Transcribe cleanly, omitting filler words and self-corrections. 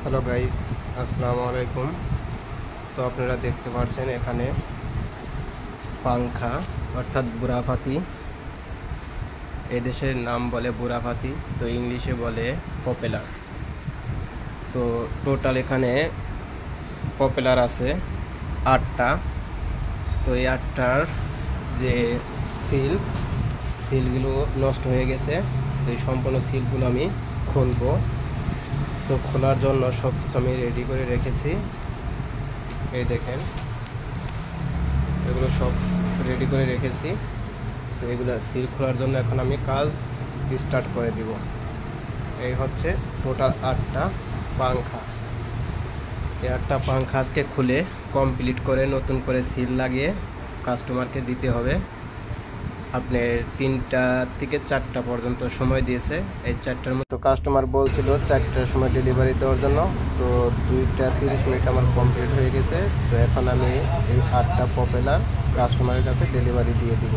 Hello guys, আসসালামু আলাইকুম। তো আপনারা দেখতে পাচ্ছেন এখানে পাংখা অর্থাৎ বুড়াভাতি। এদেশের নাম বলে বুড়াভাতি, তো ইংলিশে বলে পপুলার। তো টোটাল এখানে পপুলার আছে 8টা। তো এই 8টার যে সিলগুলো নষ্ট হয়ে গেছে। তো এই সম্পূর্ণ সিলগুলো আমি খুলবো। তো খোলার জন্য সব কিছু আমি রেডি করে রেখেছি। এই দেখেন, এগুলো সব রেডি করে রেখেছি। তো এগুলো সিল খোলার জন্য এখন আমি কাজ স্টার্ট করে দিব। এই হচ্ছে টোটাল 8টা পাংখা। এই 8টা পাংখা আজকে খুলে কমপ্লিট করে নতুন করে সিল লাগিয়ে কাস্টমারকে দিতে হবে। আপনার 3টা থেকে 4টা পর্যন্ত সময় দিয়েছে। এই 4টার মতো কাস্টমার বলছিল 4টার সময় ডেলিভারি দেওয়ার জন্য। তো 2টা 30 মিনিট আমার কমপ্লিট হয়ে গেছে। তো এখন আমি এই 8টা পপুলার কাস্টমারের কাছে ডেলিভারি দিয়ে দিব।